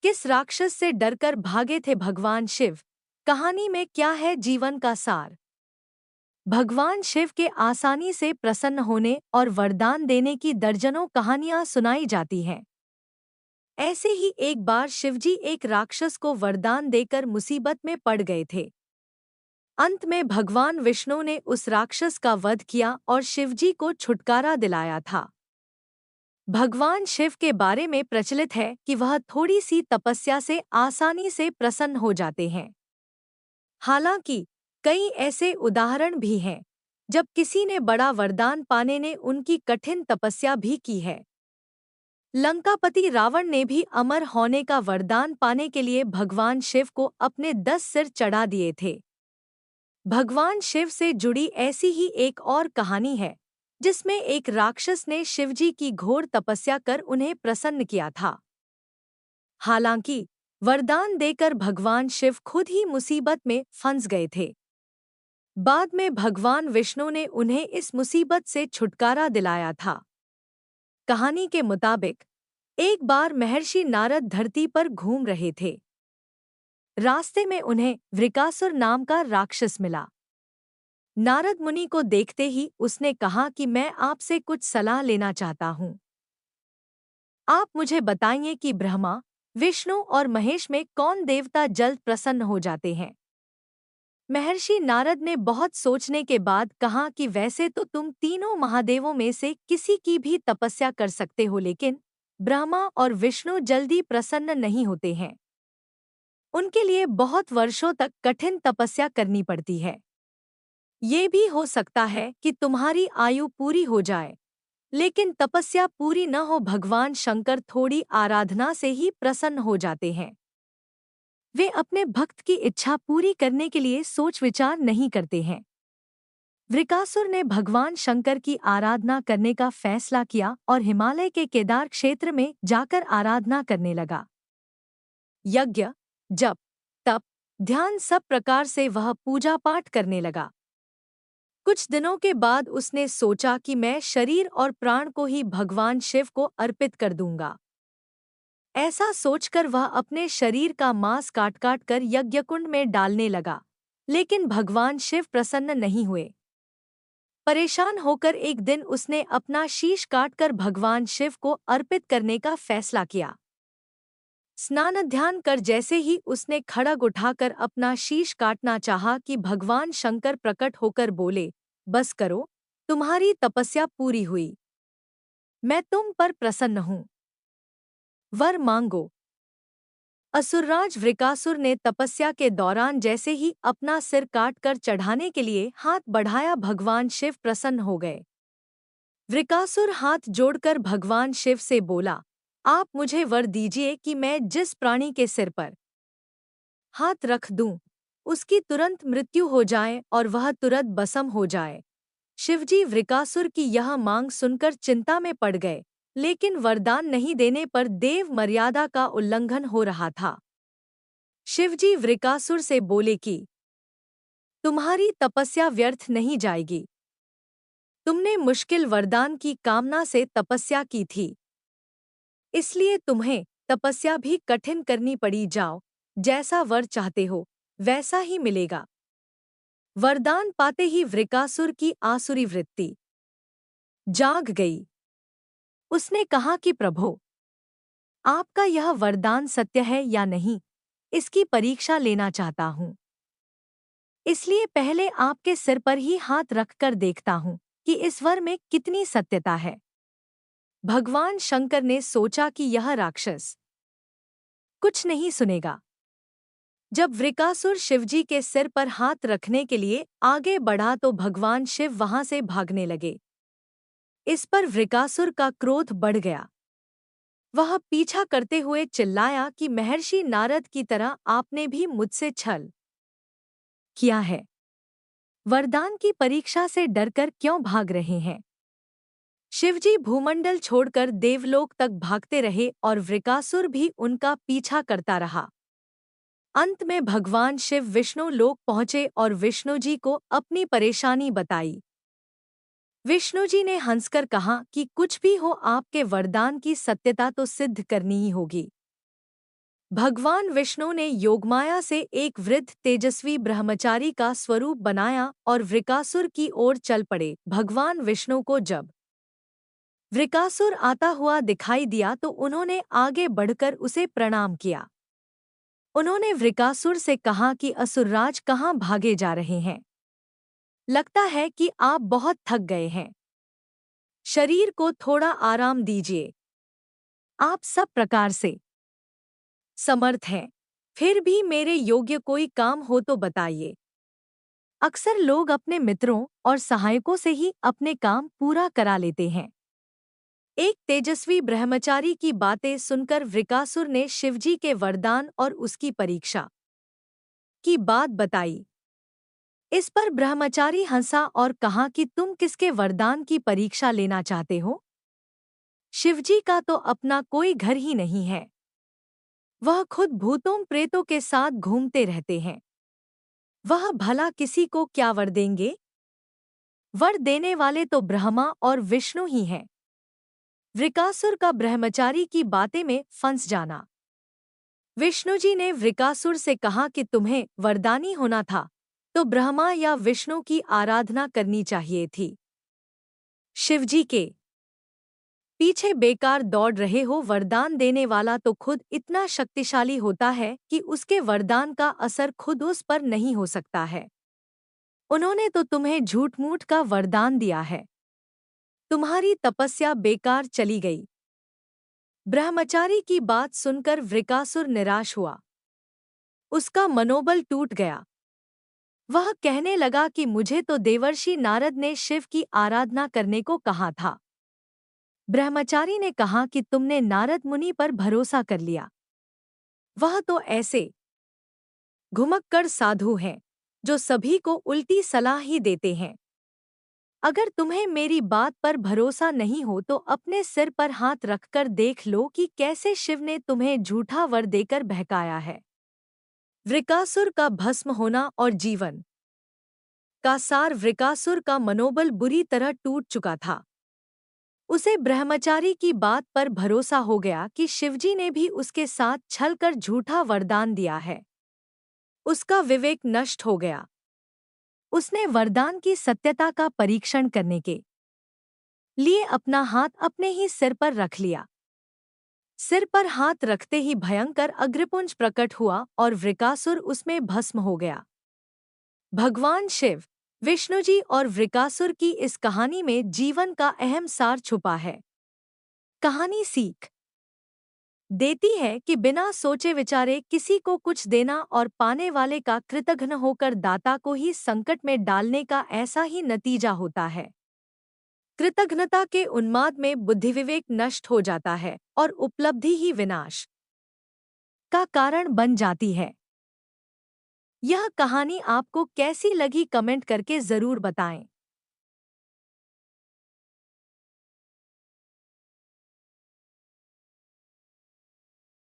किस राक्षस से डरकर भागे थे भगवान शिव? कहानी में क्या है जीवन का सार? भगवान शिव के आसानी से प्रसन्न होने और वरदान देने की दर्जनों कहानियां सुनाई जाती हैं। ऐसे ही एक बार शिवजी एक राक्षस को वरदान देकर मुसीबत में पड़ गए थे। अंत में भगवान विष्णु ने उस राक्षस का वध किया और शिवजी को छुटकारा दिलाया था। भगवान शिव के बारे में प्रचलित है कि वह थोड़ी सी तपस्या से आसानी से प्रसन्न हो जाते हैं। हालांकि कई ऐसे उदाहरण भी हैं जब किसी ने बड़ा वरदान पाने ने उनकी कठिन तपस्या भी की है। लंकापति रावण ने भी अमर होने का वरदान पाने के लिए भगवान शिव को अपने 10 सिर चढ़ा दिए थे। भगवान शिव से जुड़ी ऐसी ही एक और कहानी है जिसमें एक राक्षस ने शिवजी की घोर तपस्या कर उन्हें प्रसन्न किया था। हालांकि वरदान देकर भगवान शिव खुद ही मुसीबत में फंस गए थे। बाद में भगवान विष्णु ने उन्हें इस मुसीबत से छुटकारा दिलाया था। कहानी के मुताबिक एक बार महर्षि नारद धरती पर घूम रहे थे। रास्ते में उन्हें वृकासुर नाम का राक्षस मिला। नारद मुनि को देखते ही उसने कहा कि मैं आपसे कुछ सलाह लेना चाहता हूँ। आप मुझे बताइए कि ब्रह्मा, विष्णु और महेश में कौन देवता जल्द प्रसन्न हो जाते हैं? महर्षि नारद ने बहुत सोचने के बाद कहा कि वैसे तो तुम तीनों महादेवों में से किसी की भी तपस्या कर सकते हो, लेकिन ब्रह्मा और विष्णु जल्दी प्रसन्न नहीं होते हैं। उनके लिए बहुत वर्षों तक कठिन तपस्या करनी पड़ती है। ये भी हो सकता है कि तुम्हारी आयु पूरी हो जाए, लेकिन तपस्या पूरी न हो। भगवान शंकर थोड़ी आराधना से ही प्रसन्न हो जाते हैं। वे अपने भक्त की इच्छा पूरी करने के लिए सोच विचार नहीं करते हैं। वृकासुर ने भगवान शंकर की आराधना करने का फैसला किया और हिमालय के केदार क्षेत्र में जाकर आराधना करने लगा। यज्ञ, जप, तप, ध्यान सब प्रकार से वह पूजा पाठ करने लगा। कुछ दिनों के बाद उसने सोचा कि मैं शरीर और प्राण को ही भगवान शिव को अर्पित कर दूंगा। ऐसा सोचकर वह अपने शरीर का मांस काट काट कर यज्ञकुंड में डालने लगा, लेकिन भगवान शिव प्रसन्न नहीं हुए। परेशान होकर एक दिन उसने अपना शीश काटकर भगवान शिव को अर्पित करने का फैसला किया। स्नान ध्यान कर जैसे ही उसने खड़ग उठाकर अपना शीश काटना चाहा कि भगवान शंकर प्रकट होकर बोले, बस करो, तुम्हारी तपस्या पूरी हुई। मैं तुम पर प्रसन्न हूँ। वर मांगो। असुरराज वृकासुर ने तपस्या के दौरान जैसे ही अपना सिर काट कर चढ़ाने के लिए हाथ बढ़ाया, भगवान शिव प्रसन्न हो गए। वृकासुर हाथ जोड़कर भगवान शिव से बोला, आप मुझे वर दीजिए कि मैं जिस प्राणी के सिर पर हाथ रख दूं, उसकी तुरंत मृत्यु हो जाए और वह तुरंत भस्म हो जाए। शिवजी वृकासुर की यह मांग सुनकर चिंता में पड़ गए, लेकिन वरदान नहीं देने पर देव मर्यादा का उल्लंघन हो रहा था। शिवजी वृकासुर से बोले कि तुम्हारी तपस्या व्यर्थ नहीं जाएगी। तुमने मुश्किल वरदान की कामना से तपस्या की थी, इसलिए तुम्हें तपस्या भी कठिन करनी पड़ी। जाओ, जैसा वर चाहते हो वैसा ही मिलेगा। वरदान पाते ही वृकासुर की आसुरी वृत्ति जाग गई। उसने कहा कि प्रभो, आपका यह वरदान सत्य है या नहीं, इसकी परीक्षा लेना चाहता हूँ। इसलिए पहले आपके सिर पर ही हाथ रखकर देखता हूँ कि इस वर में कितनी सत्यता है। भगवान शंकर ने सोचा कि यह राक्षस कुछ नहीं सुनेगा। जब वृकासुर शिवजी के सिर पर हाथ रखने के लिए आगे बढ़ा तो भगवान शिव वहां से भागने लगे। इस पर वृकासुर का क्रोध बढ़ गया। वह पीछा करते हुए चिल्लाया कि महर्षि नारद की तरह आपने भी मुझसे छल किया है। वरदान की परीक्षा से डरकर क्यों भाग रहे हैं? शिवजी भूमंडल छोड़कर देवलोक तक भागते रहे और वृकासुर भी उनका पीछा करता रहा। अंत में भगवान शिव विष्णु लोक पहुंचे और विष्णुजी को अपनी परेशानी बताई। विष्णुजी ने हंसकर कहा कि कुछ भी हो, आपके वरदान की सत्यता तो सिद्ध करनी ही होगी। भगवान विष्णु ने योगमाया से एक वृद्ध तेजस्वी ब्रह्मचारी का स्वरूप बनाया और वृकासुर की ओर चल पड़े। भगवान विष्णु को जब वृकासुर आता हुआ दिखाई दिया तो उन्होंने आगे बढ़कर उसे प्रणाम किया। उन्होंने वृकासुर से कहा कि असुरराज कहाँ भागे जा रहे हैं? लगता है कि आप बहुत थक गए हैं। शरीर को थोड़ा आराम दीजिए। आप सब प्रकार से समर्थ हैं, फिर भी मेरे योग्य कोई काम हो तो बताइए। अक्सर लोग अपने मित्रों और सहायकों से ही अपने काम पूरा करा लेते हैं। एक तेजस्वी ब्रह्मचारी की बातें सुनकर वृकासुर ने शिवजी के वरदान और उसकी परीक्षा की बात बताई। इस पर ब्रह्मचारी हंसा और कहा कि तुम किसके वरदान की परीक्षा लेना चाहते हो? शिवजी का तो अपना कोई घर ही नहीं है। वह खुद भूतों प्रेतों के साथ घूमते रहते हैं। वह भला किसी को क्या वर देंगे? वर देने वाले तो ब्रह्मा और विष्णु ही हैं। वृकासुर का ब्रह्मचारी की बातें में फंस जाना। विष्णुजी ने वृकासुर से कहा कि तुम्हें वरदानी होना था तो ब्रह्मा या विष्णु की आराधना करनी चाहिए थी। शिवजी के पीछे बेकार दौड़ रहे हो। वरदान देने वाला तो खुद इतना शक्तिशाली होता है कि उसके वरदान का असर खुद उस पर नहीं हो सकता है। उन्होंने तो तुम्हें झूठ-मूठ का वरदान दिया है। तुम्हारी तपस्या बेकार चली गई। ब्रह्मचारी की बात सुनकर वृकासुर निराश हुआ। उसका मनोबल टूट गया। वह कहने लगा कि मुझे तो देवर्षि नारद ने शिव की आराधना करने को कहा था। ब्रह्मचारी ने कहा कि तुमने नारद मुनि पर भरोसा कर लिया। वह तो ऐसे घुमक्कड़ साधु हैं जो सभी को उल्टी सलाह ही देते हैं। अगर तुम्हें मेरी बात पर भरोसा नहीं हो तो अपने सिर पर हाथ रखकर देख लो कि कैसे शिव ने तुम्हें झूठा वर देकर बहकाया है। वृकासुर का भस्म होना और जीवन का सार। वृकासुर का मनोबल बुरी तरह टूट चुका था। उसे ब्रह्मचारी की बात पर भरोसा हो गया कि शिवजी ने भी उसके साथ छलकर झूठा वरदान दिया है। उसका विवेक नष्ट हो गया। उसने वरदान की सत्यता का परीक्षण करने के लिए अपना हाथ अपने ही सिर पर रख लिया। सिर पर हाथ रखते ही भयंकर अग्निपुंज प्रकट हुआ और वृकासुर उसमें भस्म हो गया। भगवान शिव, विष्णुजी और वृकासुर की इस कहानी में जीवन का अहम सार छुपा है। कहानी सीख देती है कि बिना सोचे विचारे किसी को कुछ देना और पाने वाले का कृतघ्न होकर दाता को ही संकट में डालने का ऐसा ही नतीजा होता है। कृतघ्नता के उन्माद में बुद्धिविवेक नष्ट हो जाता है और उपलब्धि ही विनाश का कारण बन जाती है। यह कहानी आपको कैसी लगी कमेंट करके जरूर बताएं।